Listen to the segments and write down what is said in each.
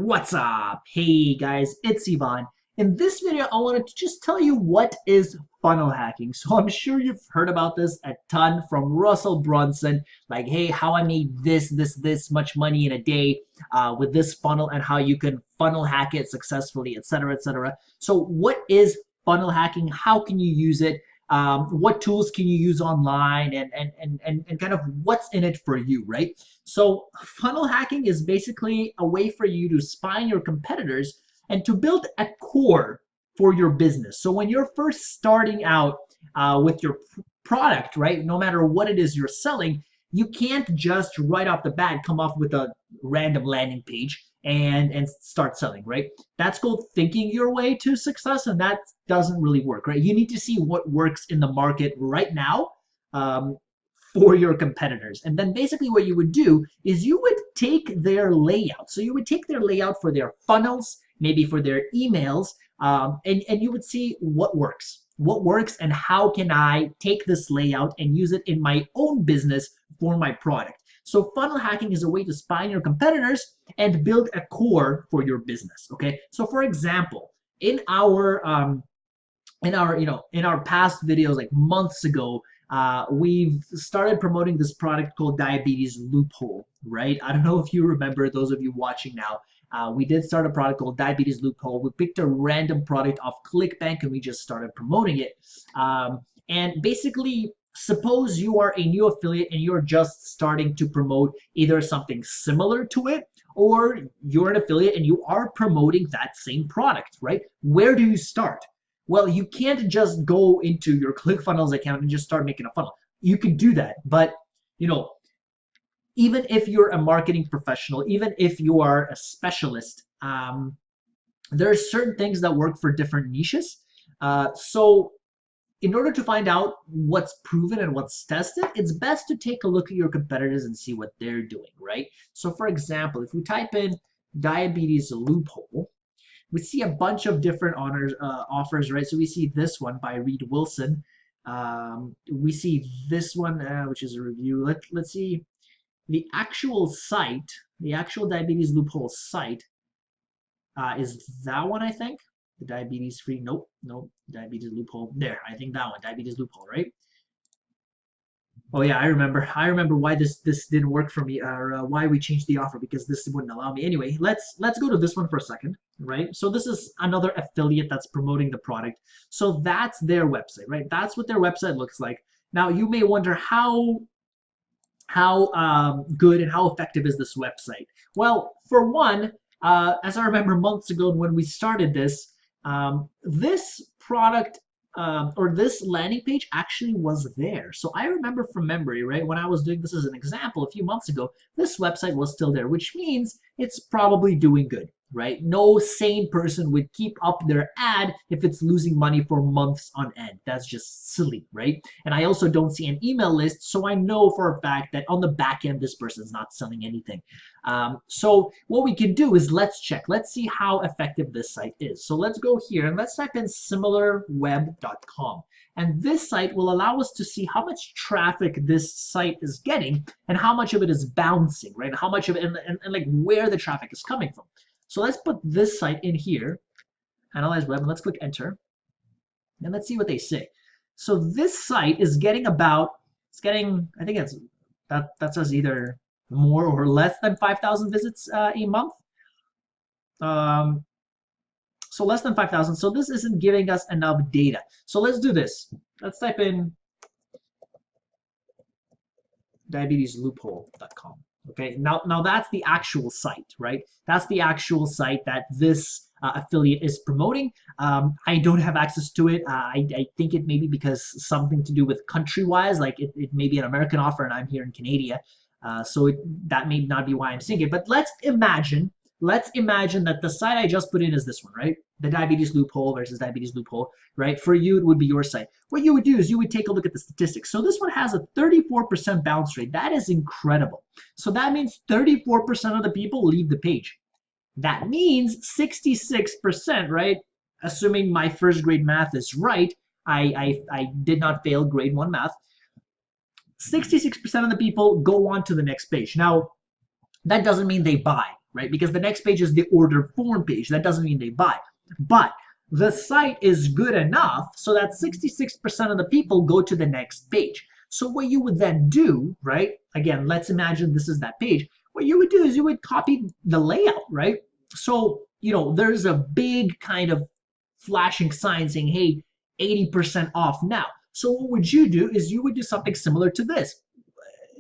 What's up? Hey guys, it's Ivan. In this video, I wanted to just tell you what is funnel hacking. So I'm sure you've heard about this a ton from Russell Brunson, like, hey, how I made this much money in a day with this funnel and how you can funnel hack it successfully, etc., etc. So what is funnel hacking? How can you use it? What tools can you use online and kind of what's in it for you, right? So funnel hacking is basically a way for you to spy on your competitors and to build a core for your business. So when you're first starting out with your product, right, no matter what it is you're selling, you can't just right off the bat come up with a random landing page and start selling, right? That's called thinking your way to success, and that doesn't really work, right? You need to see what works in the market right now for your competitors. And then basically what you would do is you would take their layout. So you would take their layout for their funnels, maybe for their emails, and you would see what works. What works and how can I take this layout and use it in my own business for my product. So funnel hacking is a way to spy on your competitors and build a core for your business. Okay. So for example, in our past videos, like months ago, we've started promoting this product called Diabetes Loophole, right? I don't know if you remember, those of you watching now. We did start a product called Diabetes Loophole. We picked a random product off ClickBank and we just started promoting it. And basically, suppose you are a new affiliate and you're just starting to promote either something similar to it, or you're an affiliate and you are promoting that same product, right? Where do you start? Well, you can't just go into your ClickFunnels account and just start making a funnel. You could do that, but even if you're a marketing professional, even if you are a specialist, there are certain things that work for different niches. So in order to find out what's proven and what's tested, it's best to take a look at your competitors and see what they're doing, right? So for example, if we type in Diabetes Loophole, we see a bunch of different offers, right? So we see this one by Reed Wilson. We see this one, which is a review. Let's see the actual site, the actual Diabetes Loophole site is that one, I think. The diabetes free, nope, Diabetes Loophole. There, I think that one, Diabetes Loophole, right? Oh yeah, I remember why this didn't work for me, or why we changed the offer, because this wouldn't allow me. Anyway, let's go to this one for a second, right? So this is another affiliate that's promoting the product. So that's their website, right? That's what their website looks like. Now you may wonder how good and how effective is this website? Well, for one, as I remember months ago when we started this, this product or this landing page actually was there. So I remember from memory, right, when I was doing this as an example a few months ago, this website was still there, which means it's probably doing good, right? No sane person would keep up their ad if it's losing money for months on end. That's just silly, right? And I also don't see an email list, so I know for a fact that on the back end, this person's not selling anything. So what we can do is let's check. Let's see how effective this site is. So let's go here and let's type in similarweb.com. And this site will allow us to see how much traffic this site is getting and how much of it is bouncing, right? How much of it and like where the traffic is coming from. So let's put this site in here, analyze web, and let's click enter. And let's see what they say. So this site is getting I think that says either more or less than 5,000 visits a month. So less than 5,000. So this isn't giving us enough data. So let's do this. Let's type in diabetesLoophole.com. Okay, now that's the actual site, right? That's the actual site that this affiliate is promoting. I don't have access to it. I think it may be because something to do with country-wise, like it may be an American offer and I'm here in Canada. So that may not be why I'm seeing it. But let's imagine that the site I just put in is this one, right? The Diabetes Loophole versus Diabetes Loophole, right? For you, it would be your site. What you would do is you would take a look at the statistics. So this one has a 34% bounce rate. That is incredible. So that means 34% of the people leave the page. That means 66%, right? Assuming my first grade math is right, I did not fail grade 1 math. 66% of the people go on to the next page. Now, that doesn't mean they buy, right? Because the next page is the order form page. That doesn't mean they buy. But the site is good enough so that 66% of the people go to the next page. So what you would then do, right? Again, let's imagine this is that page. What you would do is you would copy the layout, right? So, there's a big kind of flashing sign saying, hey, 80% off now. So what would you do is you would do something similar to this.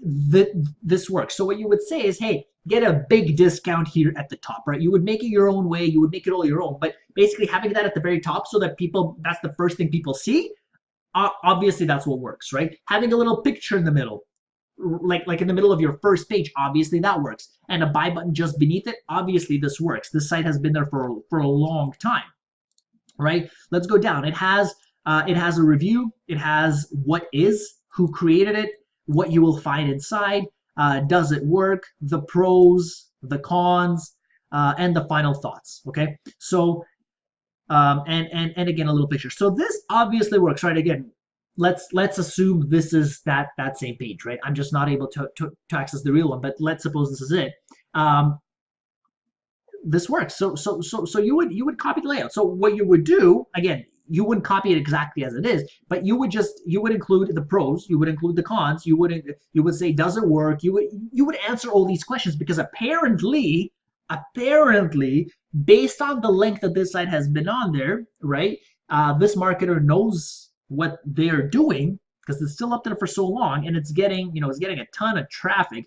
This works. So what you would say is, hey, get a big discount here at the top, right? You would make it your own way. You would make it all your own. But basically having that at the very top so that that's the first thing people see. Obviously, that's what works, right? Having a little picture in the middle, like in the middle of your first page, obviously that works. And a buy button just beneath it, obviously this works. This site has been there for a long time, right? Let's go down. It has a review. It has what is, who created it, what you will find inside, does it work, the pros, the cons, and the final thoughts. Okay, so and again a little picture. So this obviously works, right? Again, let's assume this is that same page, right? I'm just not able to access the real one, but let's suppose this is it. This works. So you would copy the layout. So what you would do, again, you wouldn't copy it exactly as it is, but you would include the pros, you would include the cons, you would say, does it work? You would answer all these questions because apparently, based on the length that this site has been on there, right? This marketer knows what they're doing because it's still up there for so long and it's getting a ton of traffic.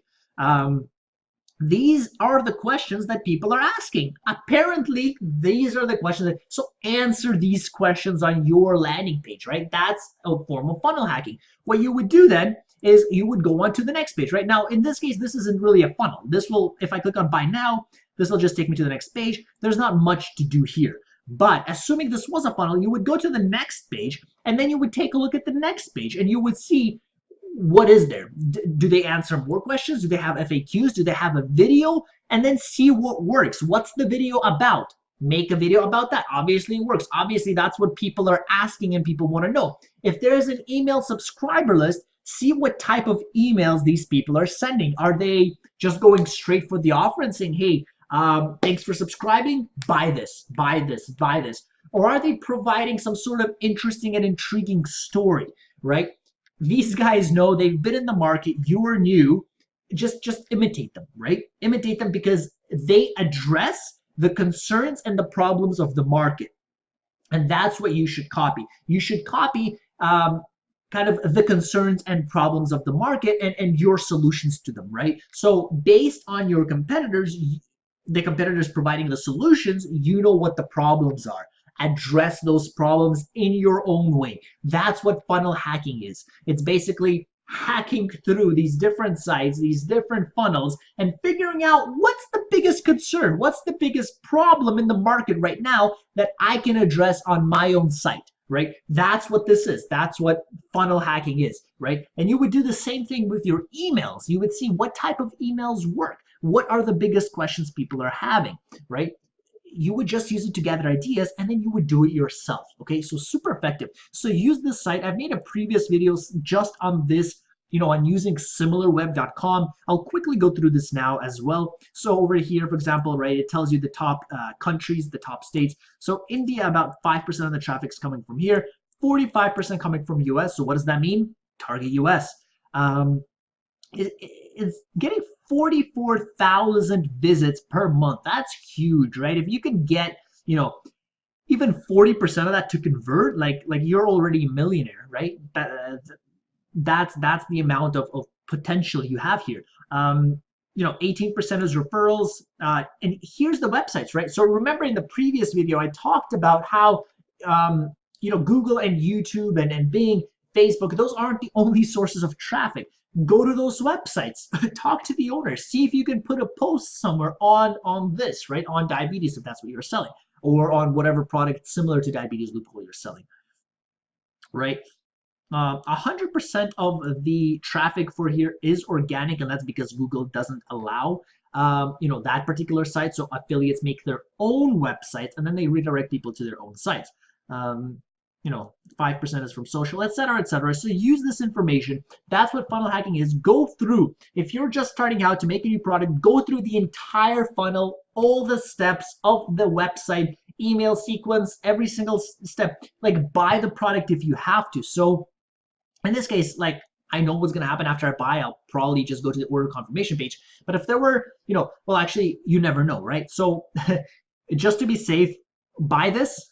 These are the questions that people are asking. Apparently, these are the questions. So answer these questions on your landing page, right? That's a form of funnel hacking. What you would do then is you would go on to the next page, right? Now, in this case, this isn't really a funnel. This will, if I click on buy now, this will just take me to the next page. There's not much to do here. But assuming this was a funnel, you would go to the next page and then you would take a look at the next page and you would see what is there. Do they answer more questions? Do they have FAQs? Do they have a video? And then see what works. What's the video about? Make a video about that. Obviously it works. Obviously that's what people are asking and people want to know. If there is an email subscriber list, see what type of emails these people are sending. Are they just going straight for the offer and saying, hey, thanks for subscribing, buy this, buy this, buy this? Or are they providing some sort of interesting and intriguing story, right? These guys know, they've been in the market, you are new, just imitate them, right? Imitate them because they address the concerns and the problems of the market. And that's what you should copy. You should copy kind of the concerns and problems of the market and your solutions to them, right? So based on your competitors, the competitors providing the solutions, you know what the problems are. Address those problems in your own way. That's what funnel hacking is. It's basically hacking through these different sites, these different funnels, and figuring out what's the biggest concern, what's the biggest problem in the market right now that I can address on my own site, right? That's what this is. That's what funnel hacking is, right? And you would do the same thing with your emails. You would see what type of emails work. What are the biggest questions people are having, right? You would just use it to gather ideas and then you would do it yourself. Okay, so super effective. So use this site. I've made a previous video just on this, on using similarweb.com. I'll quickly go through this now as well. So over here, for example, right, it tells you the top countries, the top states. So India, about 5% of the traffic is coming from here, 45% coming from US. So what does that mean? Target US. It's getting 44,000 visits per month. That's huge, right? If you can get, even 40% of that to convert, like you're already a millionaire, right? That's the amount of potential you have here. 18% is referrals, and here's the websites, right? So remember in the previous video, I talked about how, Google and YouTube and Bing, Facebook, those aren't the only sources of traffic. Go to those websites, talk to the owners, see if you can put a post somewhere on this, right? On diabetes, if that's what you're selling, or on whatever product similar to diabetes loophole you're selling, right? 100% of the traffic for here is organic, and that's because Google doesn't allow that particular site. So affiliates make their own websites and then they redirect people to their own sites. 5% is from social, etc., etc. So use this information. That's what funnel hacking is. Go through. If you're just starting out to make a new product, go through the entire funnel, all the steps of the website, email sequence, every single step. Like buy the product if you have to. So in this case, like I know what's going to happen after I buy. I'll probably just go to the order confirmation page. But if there were, well, actually, you never know, right? So just to be safe, buy this.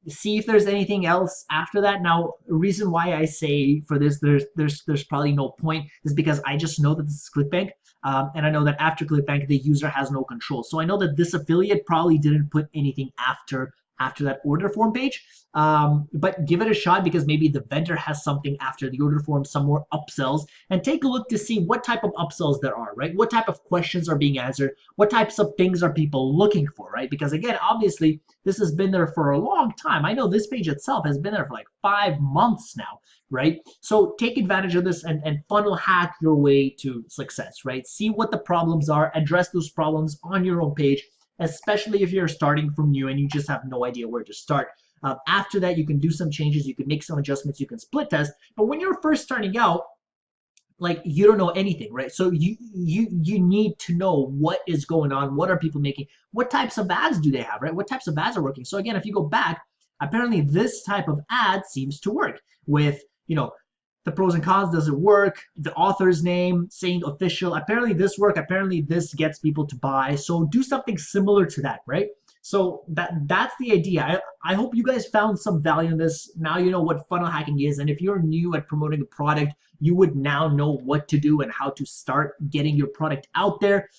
See if there's anything else after that. Now, the reason why I say for this, there's probably no point is because I just know that this is ClickBank, and I know that after ClickBank, the user has no control. So I know that this affiliate probably didn't put anything after that order form page. But give it a shot because maybe the vendor has something after the order form, some more upsells, and take a look to see what type of upsells there are, right? What type of questions are being answered? What types of things are people looking for, right? Because again, obviously, this has been there for a long time. I know this page itself has been there for like 5 months now, right? So take advantage of this and funnel hack your way to success, right? See what the problems are, address those problems on your own page, especially if you're starting from new and you just have no idea where to start. After that, you can do some changes, you can make some adjustments, you can split test. But when you're first starting out, like you don't know anything, right? So you need to know what is going on, what are people making, what types of ads do they have, right? What types of ads are working? So again, if you go back, apparently this type of ad seems to work with, the pros and cons. Does it work? The author's name, saying official. Apparently this work. Apparently this gets people to buy. So do something similar to that, right? So that's the idea. I hope you guys found some value in this. Now you know what funnel hacking is. And if you're new at promoting a product, you would now know what to do and how to start getting your product out there.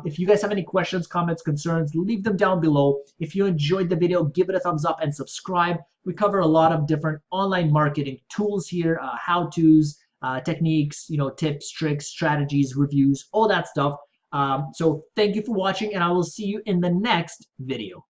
If you guys have any questions, comments, concerns, leave them down below. If you enjoyed the video, give it a thumbs up and subscribe. We cover a lot of different online marketing tools here, how-tos, techniques, tips, tricks, strategies, reviews, all that stuff. So thank you for watching, and I will see you in the next video.